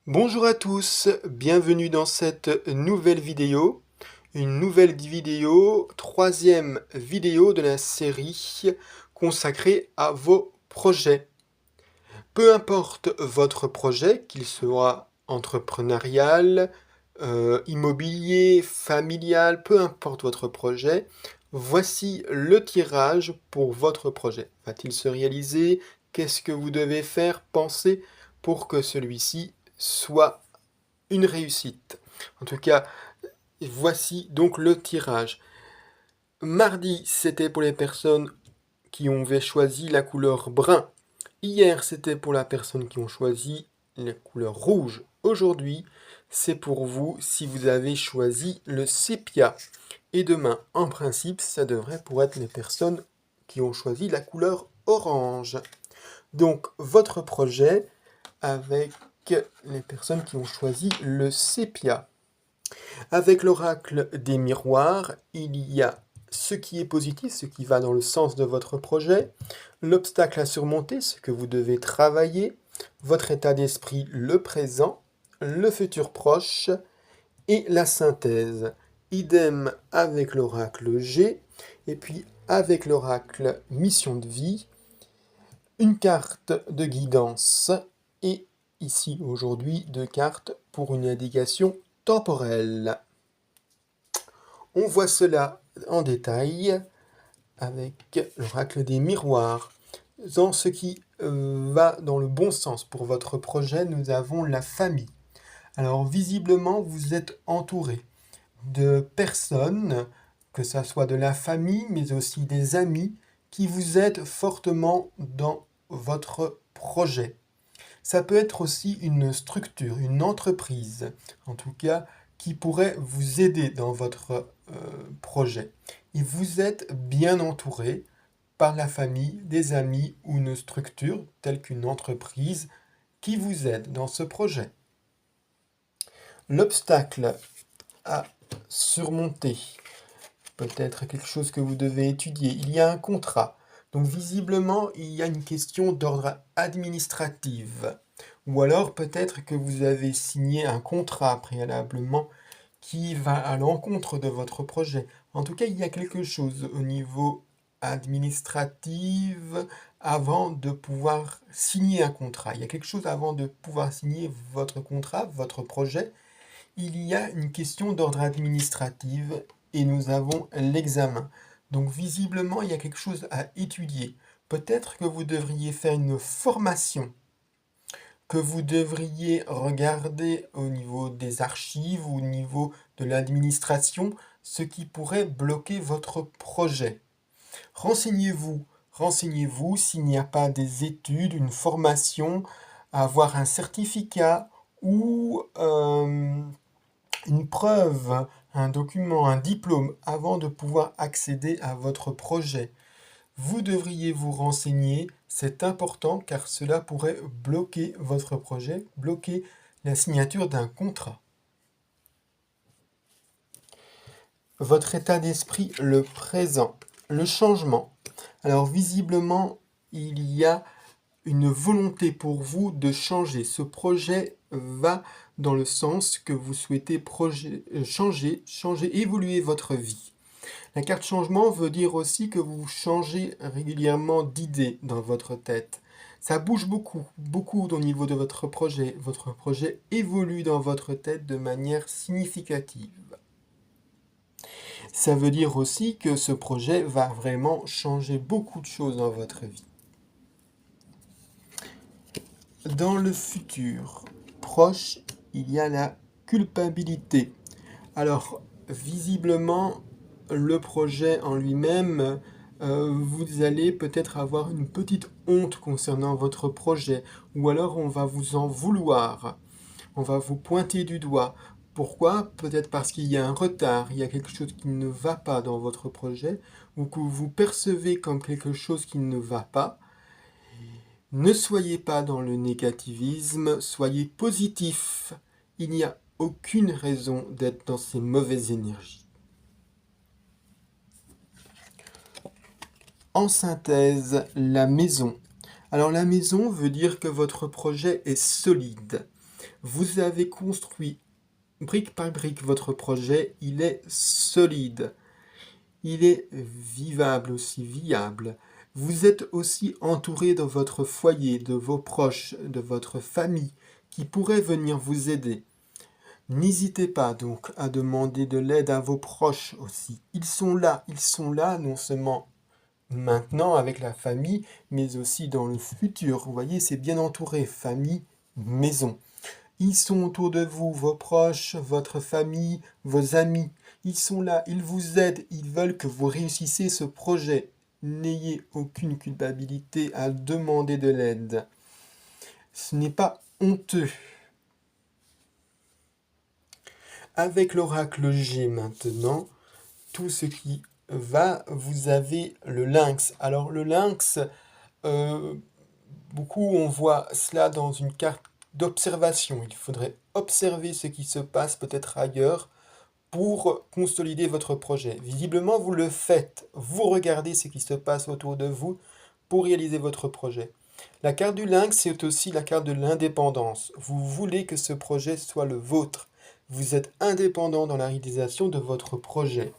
Bonjour à tous, bienvenue dans cette nouvelle vidéo. Une nouvelle vidéo, troisième vidéo de la série consacrée à vos projets. Peu importe votre projet, qu'il soit entrepreneurial, immobilier, familial, peu importe votre projet, voici le tirage pour votre projet. Va-t-il se réaliser? Qu'est-ce que vous devez faire, penser pour que celui-ci soit une réussite? En tout cas, voici donc le tirage. Mardi, c'était pour les personnes qui ont choisi la couleur brun. Hier, c'était pour la personne qui ont choisi la couleur rouge. Aujourd'hui, c'est pour vous si vous avez choisi le sépia. Et demain, en principe, ça devrait pour être les personnes qui ont choisi la couleur orange. Donc, votre projet avec les personnes qui ont choisi le sépia. Avec l'oracle des miroirs, il y a ce qui est positif, ce qui va dans le sens de votre projet, l'obstacle à surmonter, ce que vous devez travailler, votre état d'esprit, le présent, le futur proche et la synthèse. Idem avec l'oracle G, et puis avec l'oracle mission de vie, une carte de guidance et ici aujourd'hui deux cartes pour une indication temporelle. On voit cela en détail avec l'oracle des miroirs. Dans ce qui va dans le bon sens pour votre projet, nous avons la famille. Alors visiblement, vous êtes entouré de personnes, que ce soit de la famille, mais aussi des amis, qui vous aident fortement dans votre projet. Ça peut être aussi une structure, une entreprise, en tout cas, qui pourrait vous aider dans votre projet. Et vous êtes bien entouré par la famille, des amis ou une structure telle qu'une entreprise qui vous aide dans ce projet. L'obstacle à surmonter, peut-être quelque chose que vous devez étudier. Il y a un contrat. Donc visiblement, il y a une question d'ordre administratif. Ou alors peut-être que vous avez signé un contrat préalablement qui va à l'encontre de votre projet. En tout cas, il y a quelque chose au niveau administratif avant de pouvoir signer un contrat. Il y a quelque chose avant de pouvoir signer votre contrat, votre projet. Il y a une question d'ordre administratif et nous avons l'examen. Donc visiblement, il y a quelque chose à étudier. Peut-être que vous devriez faire une formation, que vous devriez regarder au niveau des archives ou au niveau de l'administration, ce qui pourrait bloquer votre projet. Renseignez-vous, renseignez-vous s'il n'y a pas des études, une formation, avoir un certificat ou une preuve, un document, un diplôme avant de pouvoir accéder à votre projet. Vous devriez vous renseigner, c'est important car cela pourrait bloquer votre projet, bloquer la signature d'un contrat. Votre état d'esprit, le présent, le changement. Alors visiblement, il y a une volonté pour vous de changer. Ce projet va dans le sens que vous souhaitez changer, évoluer votre vie. La carte changement veut dire aussi que vous changez régulièrement d'idées dans votre tête. Ça bouge beaucoup, beaucoup au niveau de votre projet. Votre projet évolue dans votre tête de manière significative. Ça veut dire aussi que ce projet va vraiment changer beaucoup de choses dans votre vie. Dans le futur proche, il y a la culpabilité. Alors, visiblement, le projet en lui-même, vous allez peut-être avoir une petite honte concernant votre projet, ou alors on va vous en vouloir, on va vous pointer du doigt. Pourquoi? Peut-être parce qu'il y a un retard, il y a quelque chose qui ne va pas dans votre projet, ou que vous percevez comme quelque chose qui ne va pas. Ne soyez pas dans le négativisme, soyez positif. Il n'y a aucune raison d'être dans ces mauvaises énergies. En synthèse, la maison. Alors la maison veut dire que votre projet est solide. Vous avez construit brique par brique votre projet, il est solide. Il est vivable aussi, viable. Vous êtes aussi entouré de votre foyer, de vos proches, de votre famille, qui pourraient venir vous aider. N'hésitez pas donc à demander de l'aide à vos proches aussi. Ils sont là non seulement maintenant avec la famille, mais aussi dans le futur. Vous voyez, c'est bien entouré, famille, maison. Ils sont autour de vous, vos proches, votre famille, vos amis. Ils sont là, ils vous aident, ils veulent que vous réussissiez ce projet. N'ayez aucune culpabilité à demander de l'aide. Ce n'est pas honteux. Avec l'oracle G maintenant, tout ce qui va, vous avez le lynx. Alors le lynx, beaucoup on voit cela dans une carte d'observation. Il faudrait observer ce qui se passe peut-être ailleurs pour consolider votre projet. Visiblement, vous le faites. Vous regardez ce qui se passe autour de vous pour réaliser votre projet. La carte du lynx, c'est aussi la carte de l'indépendance. Vous voulez que ce projet soit le vôtre. Vous êtes indépendant dans la réalisation de votre projet.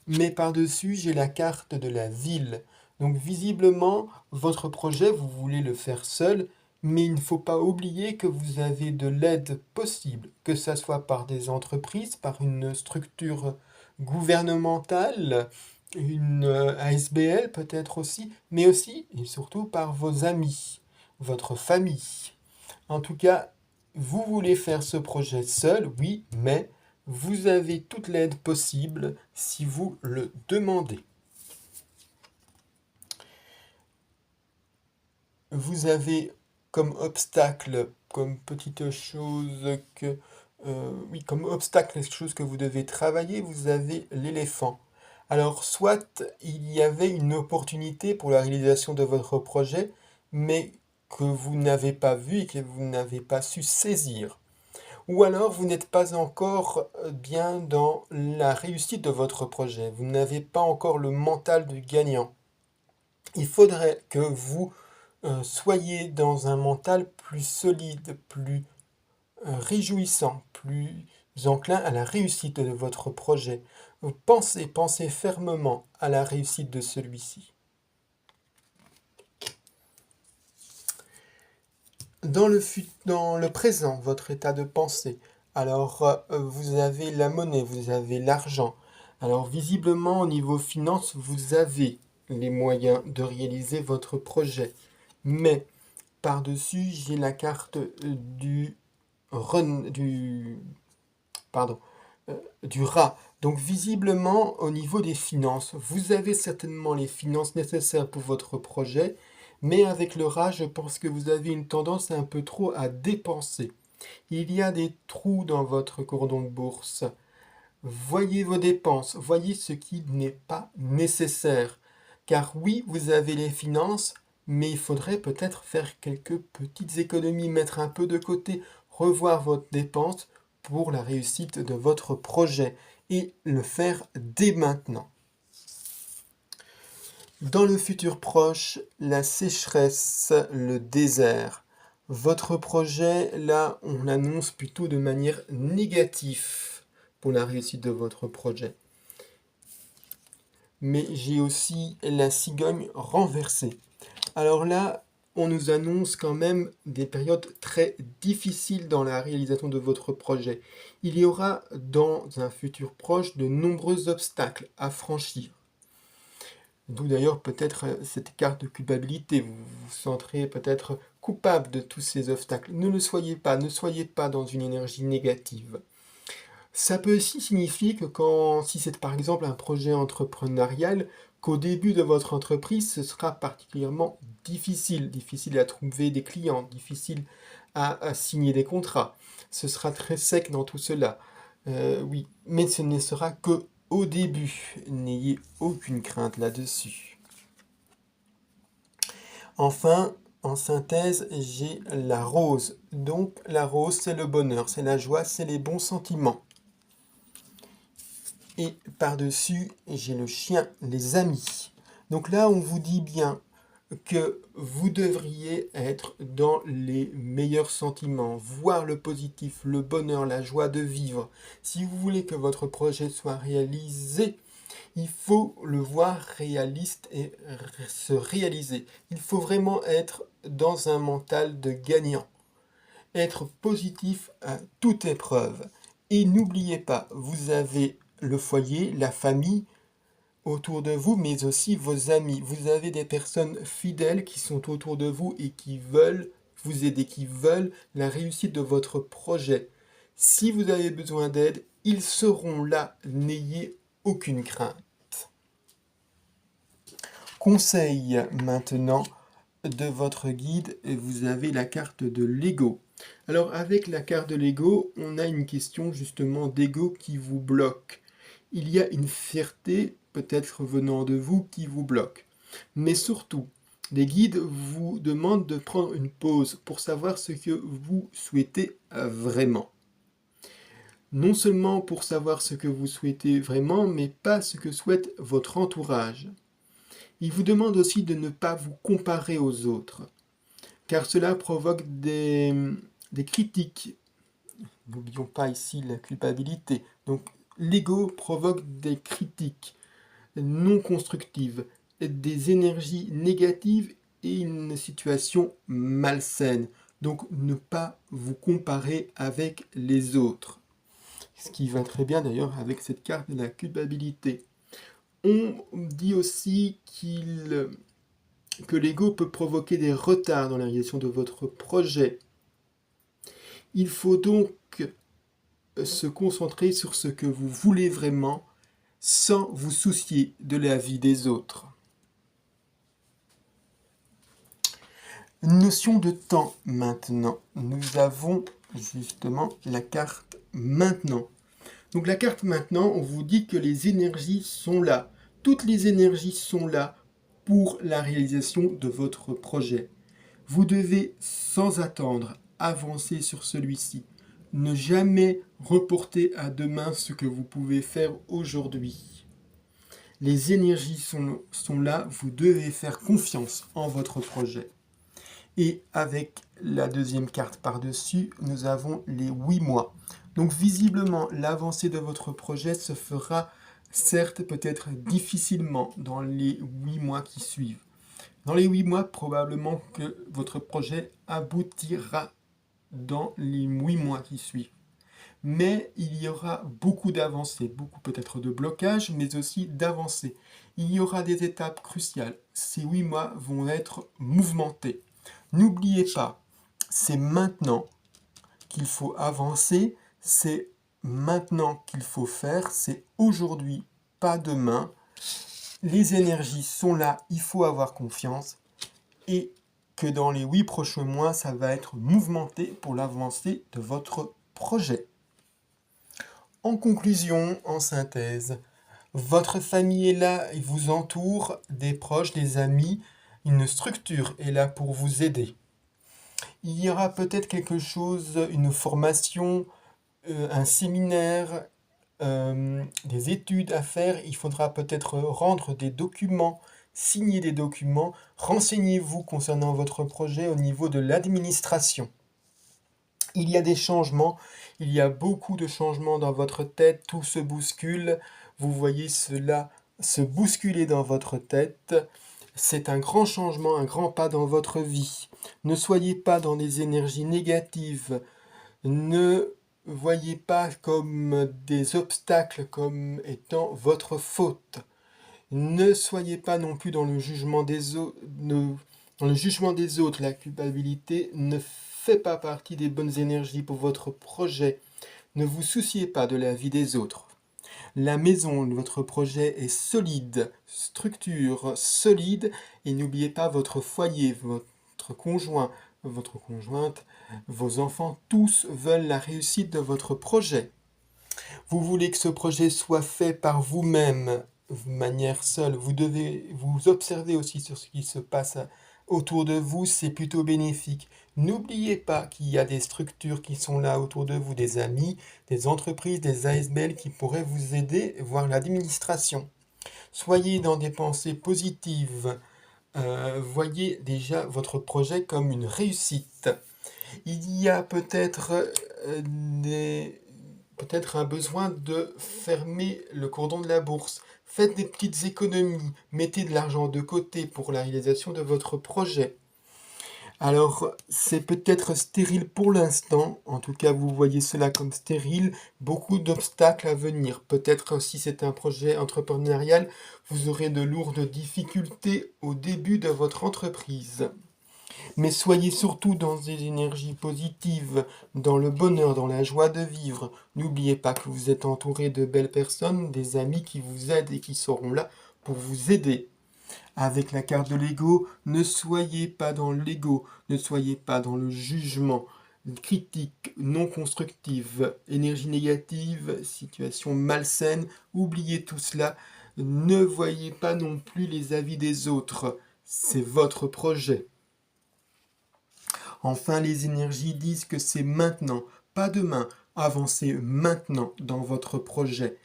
Mais par-dessus, j'ai la carte de la ville. Donc visiblement, votre projet, vous voulez le faire seul, mais il ne faut pas oublier que vous avez de l'aide possible, que ce soit par des entreprises, par une structure gouvernementale, une ASBL peut-être aussi, mais aussi et surtout par vos amis, votre famille. En tout cas, vous voulez faire ce projet seul, oui, mais vous avez toute l'aide possible si vous le demandez. Vous avez comme obstacle, comme petite chose que... oui, comme obstacle, quelque chose que vous devez travailler, vous avez l'éléphant. Alors, soit il y avait une opportunité pour la réalisation de votre projet, mais que vous n'avez pas vu et que vous n'avez pas su saisir. Ou alors vous n'êtes pas encore bien dans la réussite de votre projet. Vous n'avez pas encore le mental du gagnant. Il faudrait que vous soyez dans un mental plus solide, plus réjouissant, plus enclin à la réussite de votre projet. Pensez fermement à la réussite de celui-ci. Dans le présent, votre état de pensée, alors vous avez la monnaie, vous avez l'argent. Alors visiblement, au niveau finance, vous avez les moyens de réaliser votre projet. Mais par-dessus, j'ai la carte du du rat. Donc visiblement, au niveau des finances, vous avez certainement les finances nécessaires pour votre projet, mais avec le rat, je pense que vous avez une tendance un peu trop à dépenser. Il y a des trous dans votre cordon de bourse. Voyez vos dépenses, voyez ce qui n'est pas nécessaire. Car oui, vous avez les finances, mais il faudrait peut-être faire quelques petites économies, mettre un peu de côté, revoir votre dépense pour la réussite de votre projet et le faire dès maintenant. Dans le futur proche, la sécheresse, le désert. Votre projet, là, on l'annonce plutôt de manière négative pour la réussite de votre projet. Mais j'ai aussi la cigogne renversée. Alors là, on nous annonce quand même des périodes très difficiles dans la réalisation de votre projet. Il y aura dans un futur proche de nombreux obstacles à franchir. D'où d'ailleurs peut-être cette carte de culpabilité. Vous vous sentirez peut-être coupable de tous ces obstacles. Ne le soyez pas, ne soyez pas dans une énergie négative. Ça peut aussi signifier que si c'est par exemple un projet entrepreneurial, qu'au début de votre entreprise, ce sera particulièrement difficile à trouver des clients, difficile à signer des contrats. Ce sera très sec dans tout cela. Oui, mais ce ne sera que au début. N'ayez aucune crainte là-dessus. Enfin, en synthèse, j'ai la rose. Donc la rose, c'est le bonheur, c'est la joie, c'est les bons sentiments. Et par-dessus, j'ai le chien, les amis. Donc là, on vous dit bien, que vous devriez être dans les meilleurs sentiments, voir le positif, le bonheur, la joie de vivre. Si vous voulez que votre projet soit réalisé, il faut le voir réaliste et se réaliser. Il faut vraiment être dans un mental de gagnant, être positif à toute épreuve. Et n'oubliez pas, vous avez le foyer, la famille autour de vous, mais aussi vos amis. Vous avez des personnes fidèles qui sont autour de vous et qui veulent vous aider, qui veulent la réussite de votre projet. Si vous avez besoin d'aide, ils seront là, n'ayez aucune crainte. Conseil maintenant de votre guide, vous avez la carte de l'ego. Alors avec la carte de l'ego, on a une question justement d'ego qui vous bloque. Il y a une fierté peut-être venant de vous qui vous bloque. Mais surtout, les guides vous demandent de prendre une pause pour savoir ce que vous souhaitez vraiment. Non seulement pour savoir ce que vous souhaitez vraiment, mais pas ce que souhaite votre entourage. Il vous demande aussi de ne pas vous comparer aux autres, car cela provoque des critiques. N'oublions pas ici la culpabilité. Donc l'ego provoque des critiques non constructives, des énergies négatives et une situation malsaine. Donc ne pas vous comparer avec les autres. Ce qui va très bien d'ailleurs avec cette carte de la culpabilité. On dit aussi que l'ego peut provoquer des retards dans la réalisation de votre projet. Il faut donc se concentrer sur ce que vous voulez vraiment sans vous soucier de la vie des autres. Une notion de temps maintenant. Nous avons justement la carte maintenant. Donc la carte maintenant, on vous dit que les énergies sont là. Toutes les énergies sont là pour la réalisation de votre projet. Vous devez, sans attendre, avancer sur celui-ci. Ne jamais reporter à demain ce que vous pouvez faire aujourd'hui. Les énergies sont là, vous devez faire confiance en votre projet. Et avec la deuxième carte par-dessus, nous avons les 8 mois. Donc visiblement, l'avancée de votre projet se fera certes peut-être difficilement dans les 8 mois qui suivent. Dans les 8 mois, probablement que votre projet aboutira dans les 8 mois qui suivent. Mais il y aura beaucoup d'avancées, beaucoup peut-être de blocages, mais aussi d'avancées. Il y aura des étapes cruciales. Ces 8 mois vont être mouvementés. N'oubliez pas, c'est maintenant qu'il faut avancer, c'est maintenant qu'il faut faire, c'est aujourd'hui, pas demain. Les énergies sont là, il faut avoir confiance et que dans les 8 prochains mois, ça va être mouvementé pour l'avancée de votre projet. En conclusion, en synthèse, votre famille est là, il vous entoure, des proches, des amis, une structure est là pour vous aider. Il y aura peut-être quelque chose, une formation, un séminaire, des études à faire. Il faudra peut-être rendre des documents, signer des documents. Renseignez-vous concernant votre projet au niveau de l'administration. Il y a des changements, il y a beaucoup de changements dans votre tête, tout se bouscule. Vous voyez cela se bousculer dans votre tête. C'est un grand changement, un grand pas dans votre vie. Ne soyez pas dans des énergies négatives. Ne voyez pas comme des obstacles comme étant votre faute. Ne soyez pas non plus dans le jugement des autres. Dans le jugement des autres, la culpabilité ne fait pas partie des bonnes énergies pour votre projet. Ne vous souciez pas de la vie des autres. La maison de votre projet est solide, structure solide, et n'oubliez pas votre foyer, votre conjoint, votre conjointe, vos enfants, tous veulent la réussite de votre projet. Vous voulez que ce projet soit fait par vous-même, de manière seule. Vous devez vous observer aussi sur ce qui se passe autour de vous, c'est plutôt bénéfique. N'oubliez pas qu'il y a des structures qui sont là autour de vous, des amis, des entreprises, des ASBL qui pourraient vous aider, voire l'administration. Soyez dans des pensées positives, voyez déjà votre projet comme une réussite. Il y a peut-être un besoin de fermer le cordon de la bourse. Faites des petites économies, mettez de l'argent de côté pour la réalisation de votre projet. Alors, c'est peut-être stérile pour l'instant, en tout cas vous voyez cela comme stérile, beaucoup d'obstacles à venir. Peut-être si c'est un projet entrepreneurial, vous aurez de lourdes difficultés au début de votre entreprise. Mais soyez surtout dans des énergies positives, dans le bonheur, dans la joie de vivre. N'oubliez pas que vous êtes entouré de belles personnes, des amis qui vous aident et qui seront là pour vous aider. Avec la carte de l'ego, ne soyez pas dans l'ego, ne soyez pas dans le jugement, critique non constructive, énergie négative, situation malsaine, oubliez tout cela. Ne voyez pas non plus les avis des autres, c'est votre projet. Enfin, les énergies disent que c'est maintenant, pas demain. Avancez maintenant dans votre projet.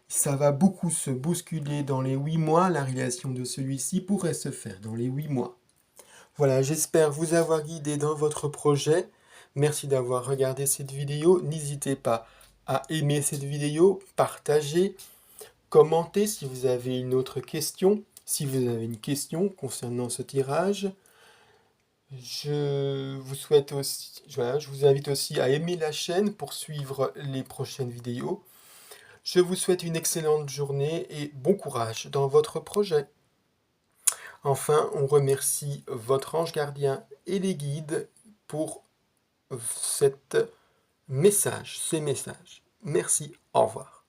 Ça va beaucoup se bousculer dans les 8 mois. La réalisation de celui-ci pourrait se faire dans les 8 mois. Voilà, j'espère vous avoir guidé dans votre projet. Merci d'avoir regardé cette vidéo. N'hésitez pas à aimer cette vidéo, partager, commenter si vous avez une autre question. Si vous avez une question concernant ce tirage, je vous invite aussi à aimer la chaîne pour suivre les prochaines vidéos. Je vous souhaite une excellente journée et bon courage dans votre projet. Enfin, on remercie votre ange gardien et les guides pour ces messages. Merci, au revoir.